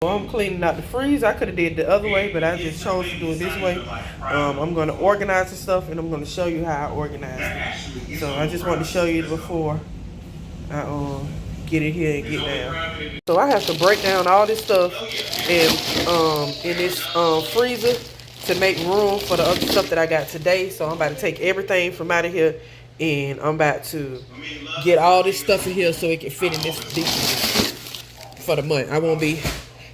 I'm cleaning out the freezer. I could have did it the other way, but I just chose to do it this way. I'm going to organize the stuff, and I'm going to show you how I organize it. So I just wanted to show you before I get it here and get down. So I have to break down all this stuff in this freezer to make room for the other stuff that I got today. So I'm about to take everything from out of here, and I'm about to get all this stuff in here so it can fit in this deep for the month. I won't be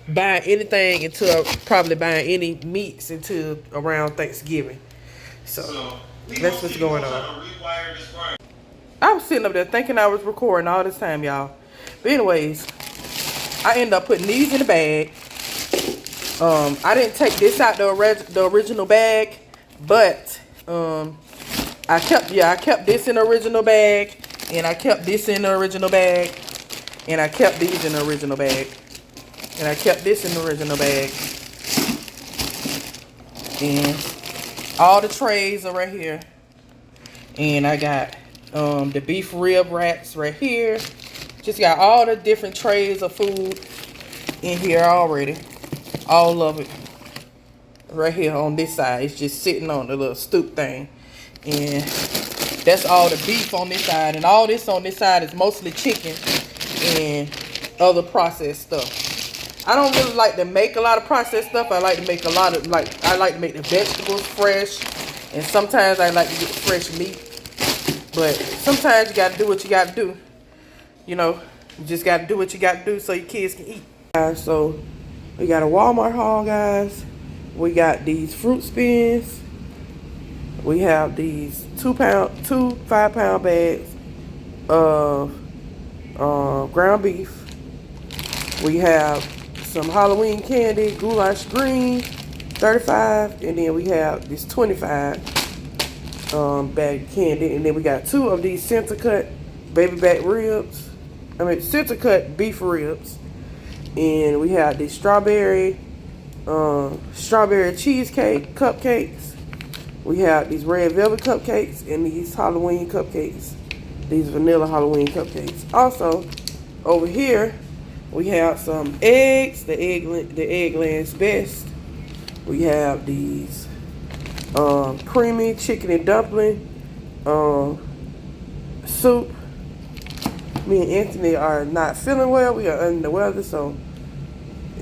buying anything until probably buying any meats until around Thanksgiving. So that's what's going on. I was sitting up there thinking I was recording all this time, y'all. But anyways, I ended up putting these in the bag. I didn't take this out the original bag, but I kept this in the original bag, and I kept this in the original bag, and I kept these in the original bag, and I kept this in the original bag, and all the trays are right here, and I got the beef rib wraps right here. Just got all the different trays of food in here already. All of it right here on this side. It's just sitting on the little stoop thing. And that's all the beef on this side. And all this on this side is mostly chicken and other processed stuff. I don't really like to make a lot of processed stuff. I like to make a lot of, I like to make the vegetables fresh. And sometimes I like to get fresh meat. But sometimes you got to do what you got to do. You know, you just got to do what you got to do so your kids can eat. So we got a Walmart haul, guys. We got these fruit spins. We have these 2 5-pound bags of ground beef. We have some Halloween candy, goulash green, 35, and then we have this 25 bag of candy, and then we got 2 of these center cut baby back ribs. Center cut beef ribs, and we have these strawberry cheesecake cupcakes. We have these red velvet cupcakes and these Halloween cupcakes. These vanilla Halloween cupcakes. Also, over here, we have some eggs. The egg lands best. We have these creamy chicken and dumpling soup. Me and Anthony are not feeling well. We are under the weather, so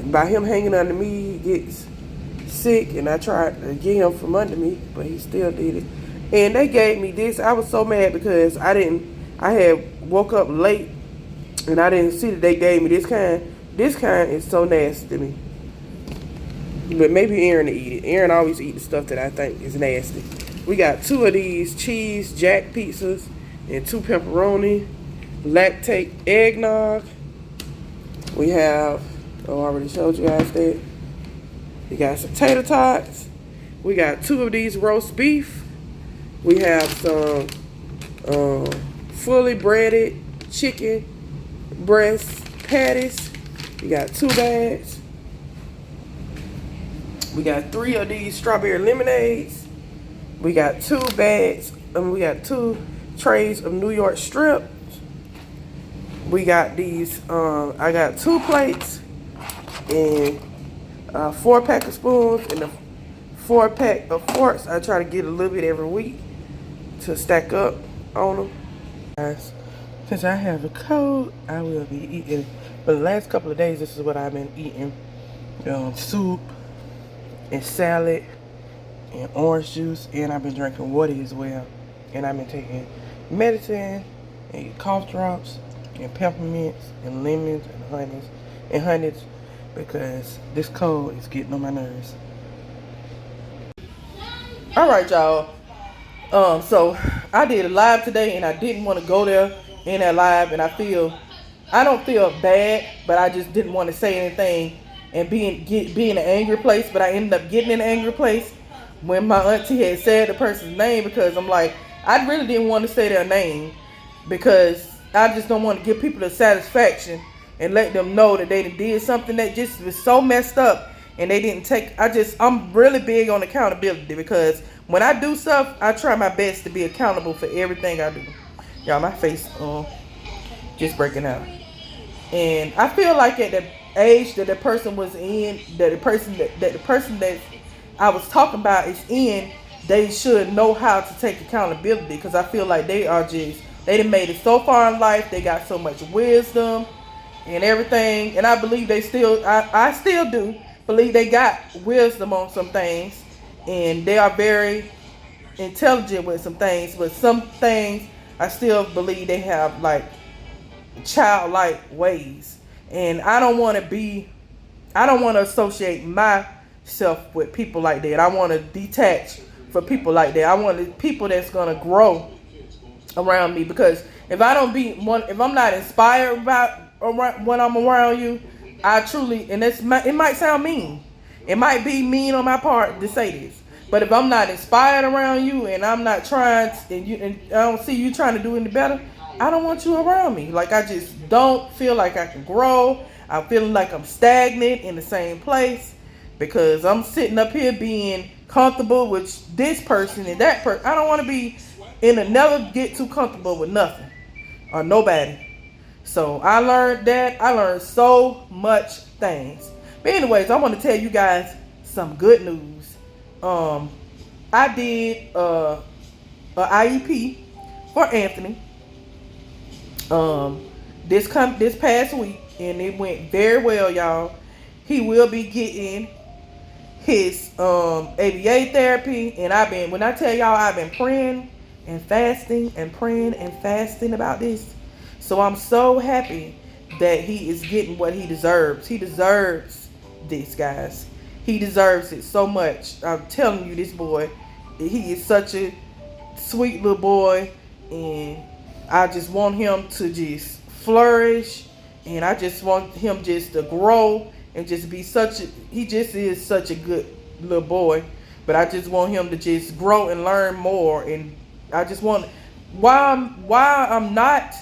by him hanging under me, he gets sick, and I tried to get him from under me, but he still did it. And they gave me this. I was so mad because I had woke up late, and I didn't see that they gave me this kind. This kind is so nasty to me. But maybe Aaron will eat it. Aaron always eats the stuff that I think is nasty. We got 2 of these cheese jack pizzas and 2 pepperoni, lactate eggnog. We have, I already showed you guys that. We got some tater tots. We got 2 of these roast beef. We have some fully breaded chicken breast patties. We got 2 bags. We got 3 of these strawberry lemonades. We got 2 bags. We got 2 trays of New York strip. We got these. I got 2 plates and 4-pack of spoons and a 4-pack of forks. I try to get a little bit every week to stack up on them. Guys, since I have a cold, I will be eating. For the last couple of days, this is what I've been eating: soup and salad and orange juice, and I've been drinking water as well. And I've been taking medicine and cough drops and peppermints and lemons and honeys because this cold is getting on my nerves. All right, y'all. So I did a live today, and I didn't want to go there in that live, and I don't feel bad, but I just didn't want to say anything and be in an angry place. But I ended up getting in an angry place when my auntie had said the person's name, because I'm like, I really didn't want to say their name because I just don't want to give people the satisfaction and let them know that they did something that just was so messed up and they didn't take. I'm really big on accountability, because when I do stuff, I try my best to be accountable for everything I do. Y'all, my face just breaking out. And I feel like at age that the person was in, that the person that I was talking about is in, they should know how to take accountability, because I feel like they done made it so far in life. They got so much wisdom and everything, and I believe I still do believe they got wisdom on some things, and they are very intelligent with some things, but some things I still believe they have like childlike ways, and I don't want to associate myself with people like that. I want to detach from people like that. I want people that's gonna grow around me, because if I'm not inspired when I'm around you, I truly, and it might sound mean, it might be mean on my part to say this, but if I'm not inspired around you, and I'm not trying, and I don't see you trying to do any better, I don't want you around me. Like, I just don't feel like I can grow. I'm feeling like I'm stagnant in the same place, because I'm sitting up here being comfortable with this person and that person. I don't want to be never get too comfortable with nothing or nobody. So I learned that. I learned so much things. But anyways, I want to tell you guys some good news. I did a IEP for Anthony this past week, and it went very well, y'all. He will be getting his ABA therapy, and when I tell y'all, I've been praying and fasting and praying and fasting about this. So I'm so happy that he is getting what he deserves. He deserves this, guys. He deserves it so much. I'm telling you, this boy, he is such a sweet little boy, and I just want him to just flourish, and I just want him just to grow and just be he just is such a good little boy. But I just want him to just grow and learn more, and I just want, while I'm not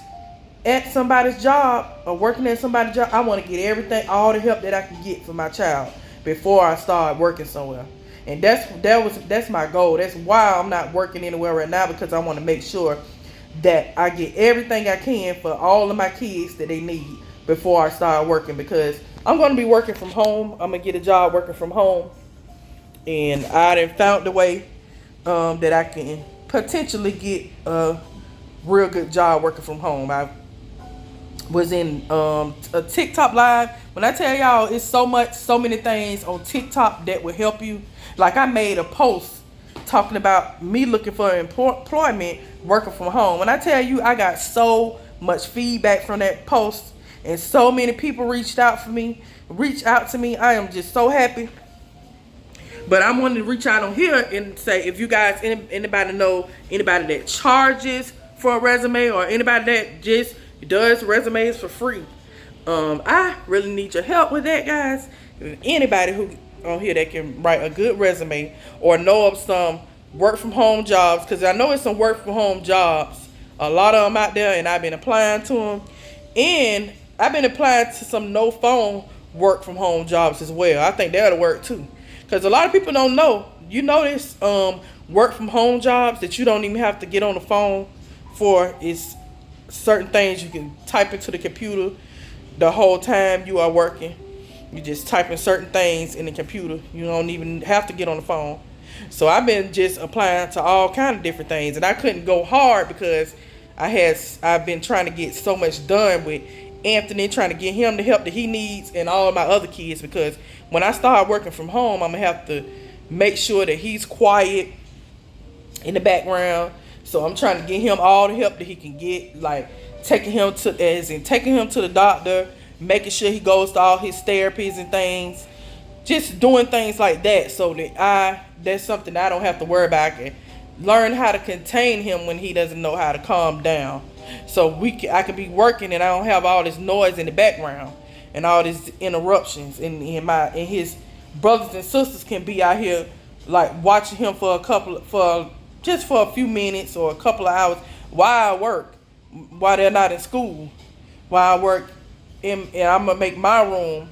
at somebody's job or working at somebody's job, I want to get everything, all the help that I can get for my child before I start working somewhere. And that's my goal. That's why I'm not working anywhere right now, because I want to make sure that I get everything I can for all of my kids that they need before I start working, because I'm going to be working from home. I'm going to get a job working from home, and I done found the way that I can potentially get a real good job working from home. I was in a TikTok live. When I tell y'all, it's so many things on TikTok that will help you. Like, I made a post talking about me looking for employment working from home. When I tell you, I got so much feedback from that post, and so many people reached out to me. I am just so happy. But I wanted to reach out on here and say, if you guys, anybody know anybody that charges for a resume, or anybody that just does resumes for free, I really need your help with that, guys. Anybody who on here that can write a good resume, or know of some work from home jobs, because I know it's some work from home jobs, a lot of them out there, and I've been applying to them, and I've been applying to some no phone work from home jobs as well. I think that'll work too, because a lot of people don't know. You notice work from home jobs that you don't even have to get on the phone for. Is certain things you can type into the computer the whole time you are working. You just type in certain things in the computer. You don't even have to get on the phone. So I've been just applying to all kind of different things, and I couldn't go hard because I've been trying to get so much done with Anthony, trying to get him the help that he needs, and all of my other kids, because when I start working from home, I'm gonna have to make sure that he's quiet in the background. So I'm trying to get him all the help that he can get, like taking him to the doctor, making sure he goes to all his therapies and things, just doing things like that, so that that's something I don't have to worry about. I can learn how to contain him when he doesn't know how to calm down. So I can be working, and I don't have all this noise in the background and all these interruptions. And his brothers and sisters can be out here like watching him for just a few minutes or a couple of hours while I work, while they're not in school, while I work. And I'm gonna make my room,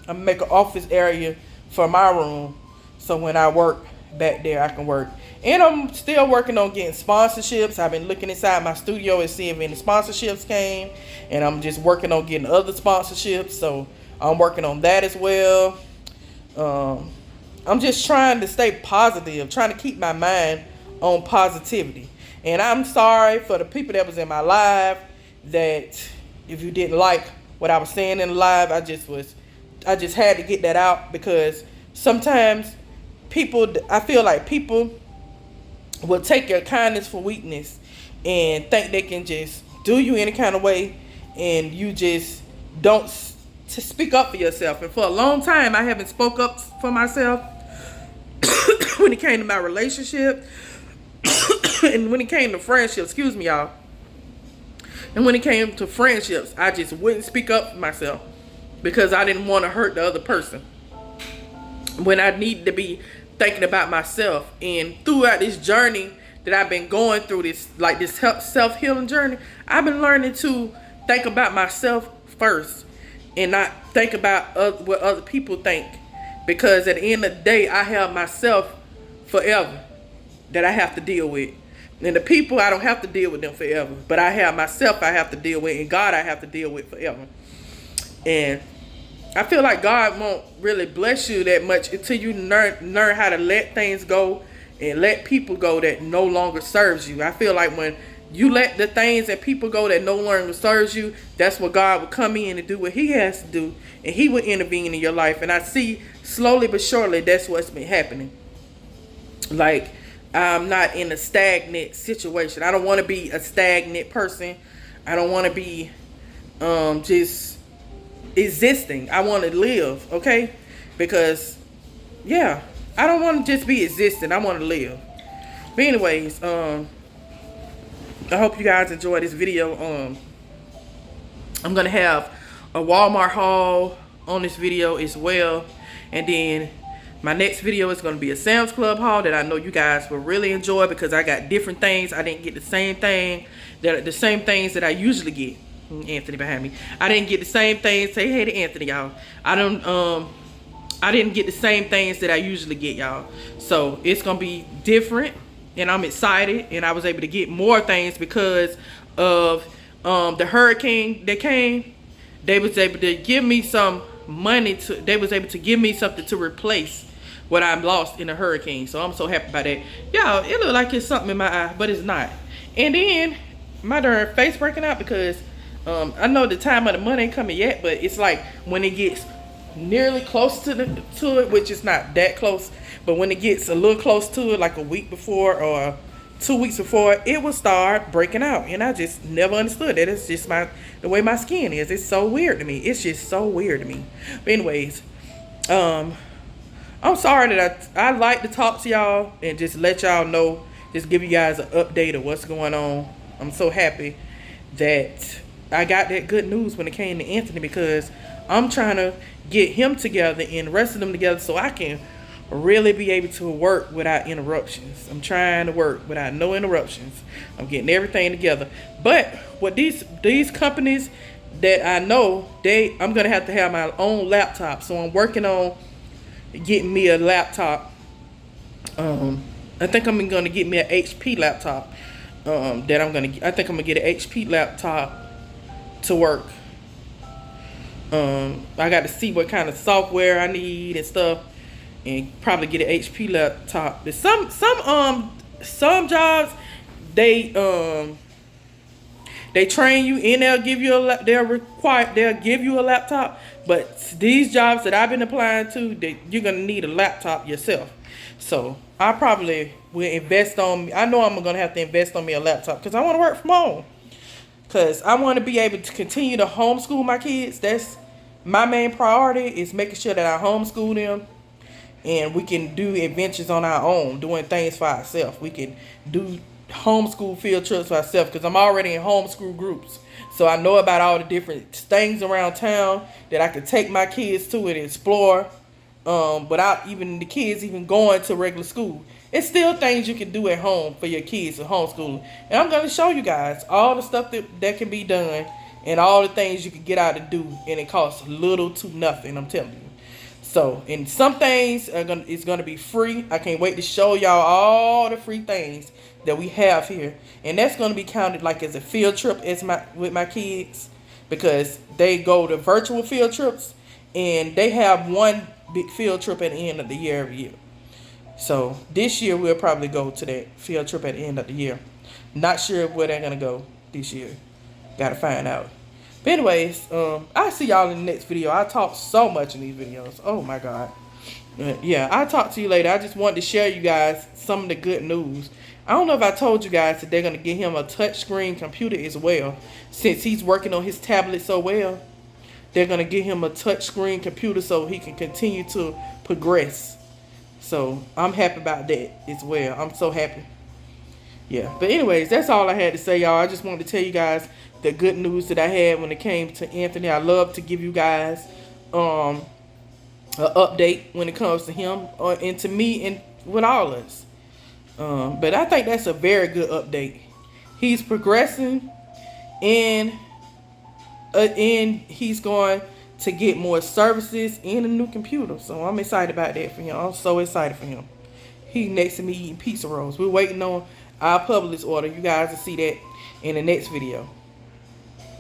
I'm gonna make an office area for my room, so when I work back there, I can work. And I'm still working on getting sponsorships. I've been looking inside my studio and seeing if any sponsorships came, and I'm just working on getting other sponsorships. So I'm working on that as well. Um, I'm just trying to stay positive, trying to keep my mind on positivity. And I'm sorry for the people that was in my live that if you didn't like what I was saying in the live, I just had to get that out because sometimes I feel like people will take your kindness for weakness and think they can just do you any kind of way, and you just don't to speak up for yourself. And for a long time I haven't spoke up for myself when it came to my relationship and when it came to friendships, excuse me y'all, and when it came to friendships, I just wouldn't speak up for myself because I didn't want to hurt the other person when I needed to be thinking about myself. And throughout this journey that I've been going through, this self-healing journey, I've been learning to think about myself first and not think about what other people think, because at the end of the day I have myself forever that I have to deal with, and the people, I don't have to deal with them forever, but I have myself I have to deal with, and God I have to deal with forever. And I feel like God won't really bless you that much until you learn how to let things go and let people go that no longer serves you. I feel like when you let the things and people go that no longer serves you, that's where God will come in and do what he has to do, and he will intervene in your life. And I see slowly but surely that's what's been happening. Like, I'm not in a stagnant situation. I don't want to be a stagnant person. I don't want to be just existing. I want to live, okay? Because, yeah, I don't want to just be existing. I want to live. But anyways, I hope you guys enjoy this video. I'm going to have a Walmart haul on this video as well. And then my next video is going to be a Sam's Club haul that I know you guys will really enjoy, because I got different things. I didn't get the same things that I usually get. Anthony behind me. I didn't get the same things. Say hey to Anthony, y'all. I didn't get the same things that I usually get, y'all. So it's gonna be different, and I'm excited. And I was able to get more things because of the hurricane that came. They was able to give me some money they was able to give me something to replace what I lost in the hurricane. So I'm so happy about that. Y'all, it look like it's something in my eye, but it's not. And then my darn face breaking out because I know the time of the month ain't coming yet, but it's like when it gets nearly close to it, which is not that close, but when it gets a little close to it, like a week before or 2 weeks before, it will start breaking out. And I just never understood that. It's just the way my skin is. It's so weird to me. It's just so weird to me. But anyways, I'm sorry that I like to talk to y'all and just let y'all know, just give you guys an update of what's going on. I'm so happy that I got that good news when it came to Anthony, because I'm trying to get him together and the rest of them together so I can really be able to work without interruptions. I'm trying to work without no interruptions. I'm getting everything together. But with these companies that I know, I'm gonna have to have my own laptop. So I'm working on getting me a laptop. I think I'm gonna get me an HP laptop. I think I'm gonna get an HP laptop to work. I got to see what kind of software I need and stuff, and probably get an HP laptop. But some jobs they train you and they'll give you a laptop. But these jobs that I've been applying to, you're gonna need a laptop yourself. So I probably will invest on. I know I'm gonna have to invest on me a laptop because I want to work from home. Because I want to be able to continue to homeschool my kids. That's my main priority, is making sure that I homeschool them. And we can do adventures on our own, doing things for ourselves. We can do homeschool field trips for ourselves, because I'm already in homeschool groups. So I know about all the different things around town that I can take my kids to and explore without even the kids even going to regular school. It's still things you can do at home for your kids at homeschooling. And I'm going to show you guys all the stuff that can be done and all the things you can get out and do. And it costs little to nothing, I'm telling you. So, and some things it's going to be free. I can't wait to show y'all all the free things that we have here. And that's going to be counted like as a field trip with my kids, because they go to virtual field trips. And they have one big field trip at the end of the year every year. So this year we'll probably go to that field trip at the end of the year. Not sure where they're gonna go this year. Gotta find out. But anyways, I'll see y'all in the next video. I talk so much in these videos. Oh my God. Yeah, I'll talk to you later. I just wanted to share you guys some of the good news. I don't know if I told you guys that they're gonna get him a touchscreen computer as well. Since he's working on his tablet so well, they're gonna get him a touchscreen computer so he can continue to progress. So I'm happy about that as well. I'm so happy. Yeah. But anyways, that's all I had to say, y'all. I just wanted to tell you guys the good news that I had when it came to Anthony. I love to give you guys an update when it comes to him and to me and with all of us. But I think that's a very good update. He's progressing, and he's going to get more services and a new computer. So I'm excited about that for him. I'm so excited for him. He next to me eating pizza rolls. We're waiting on our Publix order. You guys will see that in the next video.